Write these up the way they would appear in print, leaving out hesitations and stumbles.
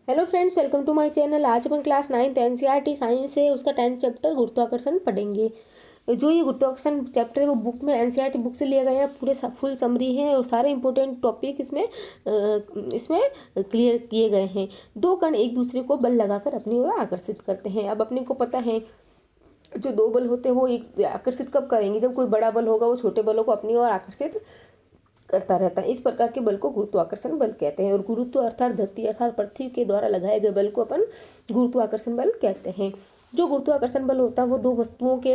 Hello friends, welcome to my channel. आज अपन class 9th NCERT science है उसका 10th चैप्टर गुरुत्वाकर्षण पढ़ेंगे। जो ये गुरुत्वाकर्षण चैप्टर है वो बुक में एनसीईआरटी बुक से लिया गया है। पूरे फुल समरी है और सारे इंपॉर्टेंट टॉपिक इसमें क्लियर किए गए हैं। दो कण एक दूसरे को बल लगाकर अपनी ओर आकर्षित करते हैं। अब अपने को पता है जो दो बल होते हैं वो एक आकर्षित कब करेंगे, जब कोई बड़ा बल होगा वो छोटे बलों को अपनी ओर आकर्षित करता रहता है। इस प्रकार के बल को गुरुत्वाकर्षण बल कहते हैं। और गुरुत्व अर्थात धरती अर्थात पृथ्वी के द्वारा लगाए गए बल को अपन गुरुत्वाकर्षण बल कहते हैं। जो गुरुत्वाकर्षण बल होता है वो दो वस्तुओं के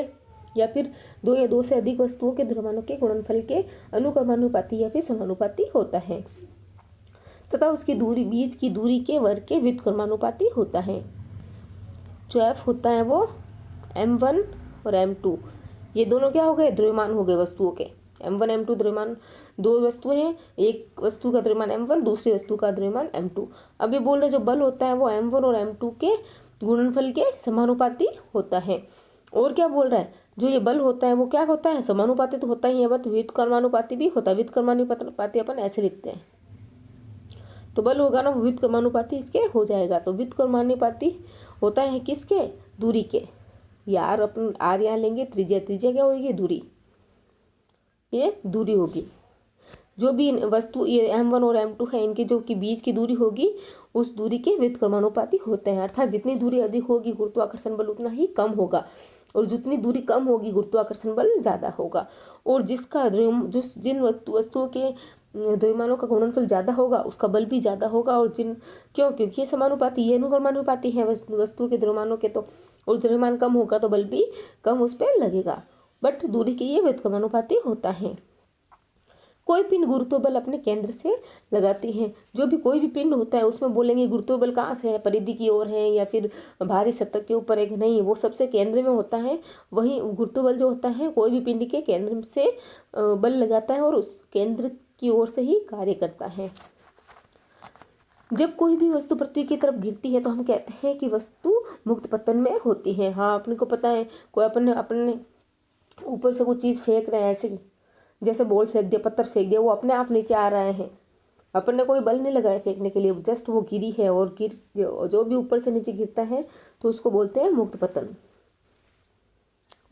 या फिर दो या दो से अधिक वस्तुओं के द्रव्यमानों के गुणनफल के अनुक्रमानुपाती या फिर समानुपाती होता है तथा उसकी दूरी बीच की दूरी के वर्ग के व्युत्क्रमानुपाती होता है। जो एफ होता है वो m1 और m2, ये दोनों क्या हो गए, द्रव्यमान हो गए वस्तुओं के। m1 m2 द्रव्यमान, दो वस्तुएं हैं, एक वस्तु का द्रव्यमान m1, दूसरी वस्तु का द्रव्यमान m2। अब ये बोल रहे जो बल होता है वो m1 और m2 के गुणनफल के समानुपाती होता है। और क्या बोल रहा है, जो ये बल होता है वो क्या होता है, समानुपाती तो होता ही है, बट व्युत्क्रमानुपाती भी होता है। व्युत्क्रमानुपाती अपन ऐसे लिखते हैं, तो बल होगा ना व्युत्क्रमानुपाती इसके हो जाएगा। तो व्युत्क्रमानुपाती होता है किसके, दूरी के। यार अपन आर यहाँ लेंगे, त्रिज्या, त्रिज्या क्या होगी, दूरी, ये दूरी होगी। जो भी वस्तु ये m1 और m2 है, इनके जो कि बीच की दूरी होगी उस दूरी के व्युत्क्रमानुपाती होते हैं। अर्थात जितनी दूरी अधिक होगी गुरुत्वाकर्षण बल उतना ही कम होगा, और जितनी दूरी कम होगी गुरुत्वाकर्षण बल ज़्यादा होगा। और जिन वस्तुओं के द्रव्यमानों का गुणनफल ज़्यादा होगा उसका बल भी ज़्यादा होगा। और क्योंकि ये समानुपाती, ये अनुक्रमानुपाती है वस्तु के द्रव्यमानों के, तो और द्रव्यमान कम होगा तो बल भी कम उस पर लगेगा। बट दूरी के ये व्युत्क्रमानुपाती होता है। कोई पिंड गुरुत्व बल अपने केंद्र से लगाती है। जो भी कोई भी पिंड होता है उसमें बोलेंगे गुरुत्व बल कहाँ से है, परिधि की ओर है या फिर भारी सतह के ऊपर एक, नहीं, वो सबसे केंद्र में होता है। वही गुरुत्व बल जो होता है कोई भी पिंड के केंद्र से बल लगाता है और उस केंद्र की ओर से ही कार्य करता है। जब कोई भी वस्तु पृथ्वी की तरफ गिरती है तो हम कहते हैं कि वस्तु मुक्त पतन में होती है। हाँ, अपने को पता है, कोई अपने ऊपर से कुछ चीज़ फेंक रहे हैं, ऐसे जैसे बॉल फेंक दिया, पत्थर फेंक दिया, वो अपने आप नीचे आ रहे हैं, अपन ने कोई बल नहीं लगाया फेंकने के लिए, जस्ट वो गिरी है। और जो भी ऊपर से नीचे गिरता है तो उसको बोलते हैं मुक्त पतन।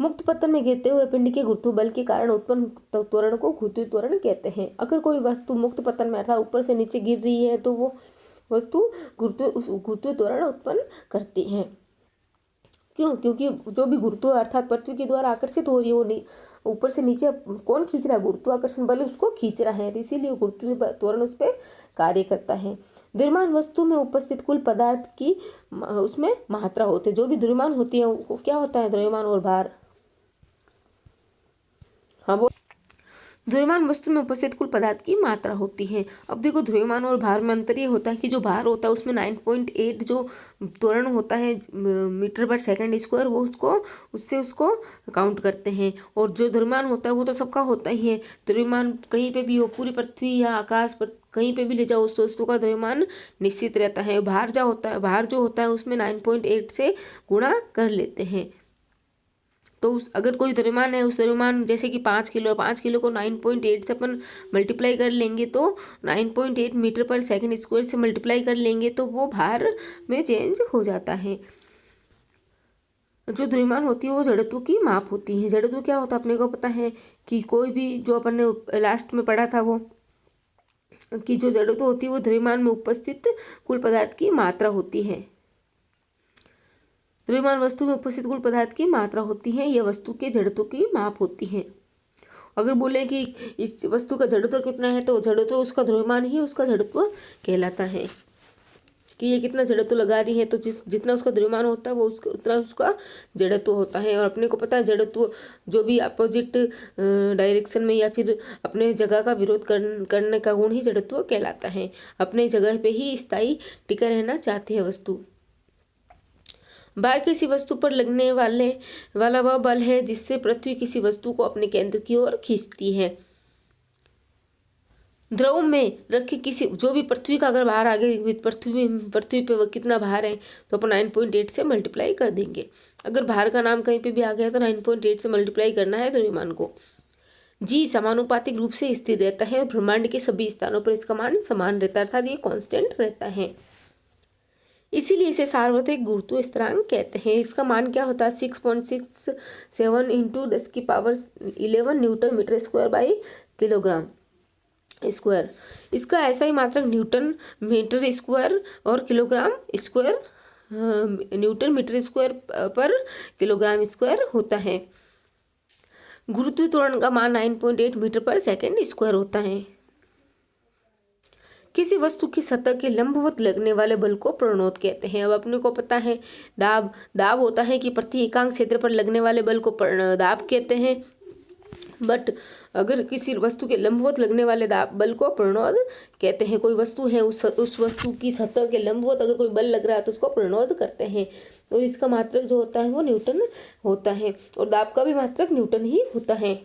मुक्त पतन में गिरते हुए पिंड के गुरुत्व बल के कारण उत्पन्न त्वरण को गुरुत्वीय त्वरण कहते हैं। अगर कोई वस्तु मुक्त पतन में अर्थात ऊपर से नीचे गिर रही है तो वो वस्तु गुरुत्वीय त्वरण उत्पन्न करती है। क्यों? क्योंकि जो भी गुरुत्व अर्थात पृथ्वी के द्वारा आकर्षित हो रही है वो ऊपर से नीचे कौन खींच रहा है, गुरुत्वाकर्षण बल उसको खींच रहा है, इसीलिए गुरुत्वीय त्वरण उस पर कार्य करता है। द्रव्यमान वस्तु में उपस्थित कुल पदार्थ की उसमें मात्रा होती है। जो भी द्रव्यमान होती है वो क्या होता है, द्रव्यमान और भार। हाँ, वो द्रव्यमान वस्तु में उपस्थित कुल पदार्थ की मात्रा होती है। अब देखो, द्रव्यमान और भार में अंतर ये होता है कि जो भार होता है उसमें 9.8 जो त्वरण होता है मीटर पर सेकंड स्क्वायर, वो उसको काउंट करते हैं। और जो द्रव्यमान होता है वो तो सबका होता ही है। द्रव्यमान कहीं पे भी हो, पूरी पृथ्वी या आकाश पर कहीं पे भी ले जाओ, उस वस्तु का द्रव्यमान निश्चित रहता है। भार जो होता है उसमें 9.8 से गुणा कर लेते हैं। तो अगर कोई द्रव्यमान है, उस द्रव्यमान जैसे कि 5 किलो को 9.8 से अपन मल्टीप्लाई कर लेंगे, तो 9.8 मीटर पर सेकंड स्क्वायर से मल्टीप्लाई कर लेंगे तो वो भार में चेंज हो जाता है। जो द्रव्यमान होती है वो जड़त्व की माप होती है। जड़त्व क्या होता है अपने को पता है कि कोई भी, जो अपन ने लास्ट में पढ़ा था वो, कि जो जड़त्व होती है वो द्रव्यमान में उपस्थित कुल पदार्थ की मात्रा होती है। द्रव्यमान वस्तु में उपस्थित कुल पदार्थ की मात्रा होती है, यह वस्तु के जड़त्व की माप होती है। अगर बोले कि इस वस्तु का जड़त्व कितना है तो जड़त्व उसका द्रव्यमान ही उसका जड़त्व कहलाता है, कि ये कितना जड़त्व लगा रही है, तो जितना उसका द्रव्यमान होता है वो उतना उसका जड़त्व होता है। और अपने को पता है जड़त्व जो भी अपोजिट डायरेक्शन में या फिर अपने जगह का विरोध करने का गुण ही जड़त्व कहलाता है। अपने जगह पे ही स्थायी टिका रहना चाहती है वस्तु। भार किसी वस्तु पर लगने वाला वह बल है जिससे पृथ्वी किसी वस्तु को अपने केंद्र की ओर खींचती है। द्रव में रखे किसी, जो भी पृथ्वी का अगर भार आगे पृथ्वी पे कितना भार है तो अपन 9.8 से मल्टीप्लाई कर देंगे। अगर भार का नाम कहीं पे भी आ गया तो 9.8 से मल्टीप्लाई करना है द्रव्यमान को। जी समानुपातिक रूप से स्थिर रहता है और ब्रह्मांड के सभी स्थानों पर इसका मान समान रहता है, अर्थात ये कांस्टेंट रहता है। इसीलिए इसे सार्वत्रिक गुरुत्व स्थिरांक कहते हैं। इसका मान क्या होता है 6.67 into 10⁻11 newton metre square by kilogram square. इसका ऐसा ही मात्रक न्यूटन मीटर स्क्वायर और kilogram square newton metre square पर किलोग्राम स्क्वायर होता है। गुरुत्वीय त्वरण का मान 9.8 मीटर पर सेकेंड स्क्वायर होता है। किसी वस्तु की सतह के लंबवत लगने वाले बल को प्रणोद कहते हैं। अब अपने को पता है दाब होता है कि प्रति एकांक क्षेत्र पर लगने वाले बल को दाब कहते हैं, बट अगर किसी वस्तु के लंबवत लगने वाले बल को प्रणोद कहते हैं। कोई वस्तु है, उस वस्तु की सतह के लंबवत अगर कोई बल लग रहा है तो उसको प्रणोद करते हैं, और इसका मात्रक जो होता है वो न्यूटन होता है, और दाब का भी मात्रक न्यूटन ही होता है।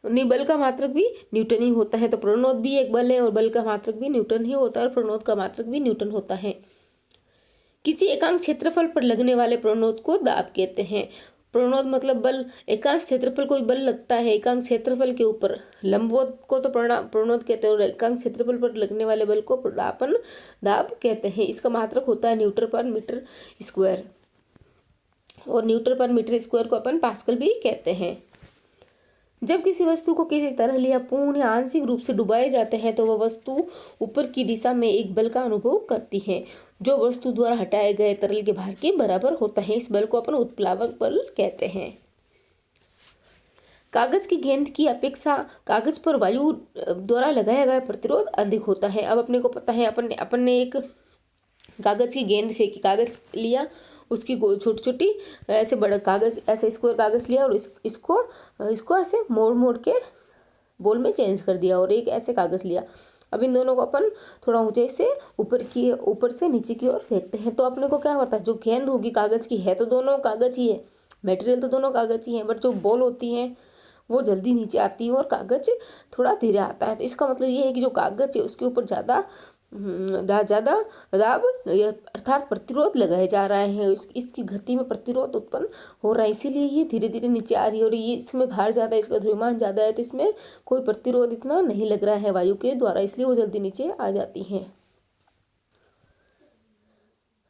बल का मात्रक भी न्यूटन ही होता है, तो प्रणोद भी एक बल है और बल का मात्रक भी न्यूटन ही होता है और प्रणोद का मात्रक भी न्यूटन होता है। किसी एकांक क्षेत्रफल पर लगने वाले प्रणोद को दाब कहते हैं। प्रणोद मतलब बल, एकांक क्षेत्रफल कोई बल लगता है एकांक क्षेत्रफल के ऊपर, लंबवत को तो प्रणोद कहते हैं और एकांक क्षेत्रफल पर लगने वाले बल को दाब कहते हैं। इसका मात्रक होता है न्यूटन पर मीटर स्क्वायर, और न्यूटन पर मीटर स्क्वायर को अपन पास्कल भी कहते हैं। जब किसी वस्तु को किसी तरल या पूर्ण या आंशिक रूप से डुबाए जाते हैं तो वह वस्तु ऊपर की दिशा में एक बल का अनुभव करती है, जो वस्तु द्वारा हटाए गए तरल के भार के बराबर होता है। इस बल को अपन उत्प्लावक बल कहते हैं। कागज की गेंद की अपेक्षा कागज पर वायु द्वारा लगाया गया प्रतिरोध अधिक होता है। अब अपने को पता है, अपन ने एक कागज की गेंद फेंकी, कागज लिया, उसकी छोटी छोटी ऐसे बड़ा कागज, ऐसे स्क्वायर कागज लिया और इसको ऐसे मोड़ के बॉल में चेंज कर दिया, और एक ऐसे कागज लिया। अब इन दोनों को अपन थोड़ा ऊंचाई से ऊपर से नीचे की ओर फेंकते हैं, तो अपने को क्या होता है, जो गेंद होगी कागज की है तो दोनों कागज ही है, मटेरियल तो दोनों कागज ही है, बट जो बॉल होती है वो जल्दी नीचे आती है और कागज थोड़ा धीरे आता है। तो इसका मतलब ये है कि जो कागज है उसके ऊपर ज़्यादा दाब अर्थात प्रतिरोध लगाए जा रहे हैं, इसकी गति में प्रतिरोध उत्पन्न हो रहा है, इसीलिए ये धीरे धीरे नीचे आ रही है। और ये इसमें भार ज़्यादा है, इसका द्रव्यमान ज़्यादा है, तो इसमें कोई प्रतिरोध इतना नहीं लग रहा है वायु के द्वारा, इसलिए वो जल्दी नीचे आ जाती हैं।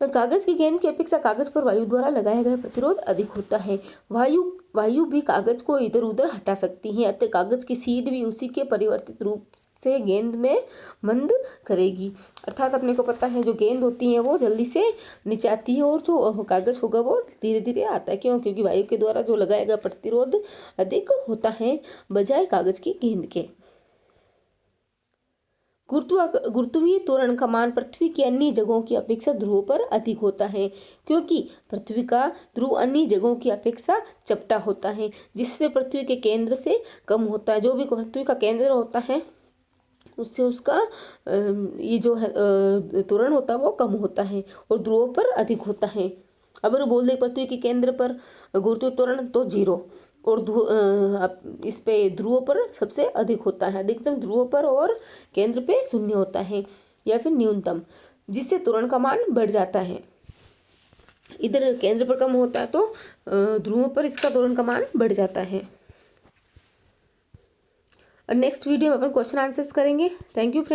कागज की गेंद की अपेक्षा कागज पर वायु द्वारा लगाया गया प्रतिरोध अधिक होता है। वायु भी कागज को इधर उधर हटा सकती है, अतः कागज की सीध भी उसी के परिवर्तित रूप से गेंद में मंद करेगी। अर्थात अपने को पता है जो गेंद होती है वो जल्दी से नीचे आती है और जो कागज होगा वो धीरे धीरे आता है। क्यों? क्योंकि वायु के द्वारा जो लगाया गया प्रतिरोध अधिक होता है बजाय कागज की गेंद के। गुरुत्वीय त्वरण का मान पृथ्वी की अन्य जगहों की अपेक्षा ध्रुवों पर अधिक होता है, क्योंकि पृथ्वी का ध्रुव अन्य जगहों की अपेक्षा चपटा होता है, जिससे पृथ्वी के केंद्र से कम होता है। जो भी पृथ्वी का केंद्र होता है उससे उसका ये जो है त्वरण होता है वो कम होता है और ध्रुवों पर अधिक होता है। अगर बोल दे पृथ्वी के केंद्र पर गुरुत्वीय त्वरण तो 0, और इस पे ध्रुवों पर सबसे अधिक होता है, अधिकतम ध्रुवों पर और केंद्र पे 0 होता है या फिर न्यूनतम, जिससे त्वरण का मान बढ़ जाता है। इधर केंद्र पर कम होता है तो ध्रुवों पर इसका त्वरण का मान बढ़ जाता है। और नेक्स्ट वीडियो में अपन क्वेश्चन आंसर्स करेंगे। Thank you.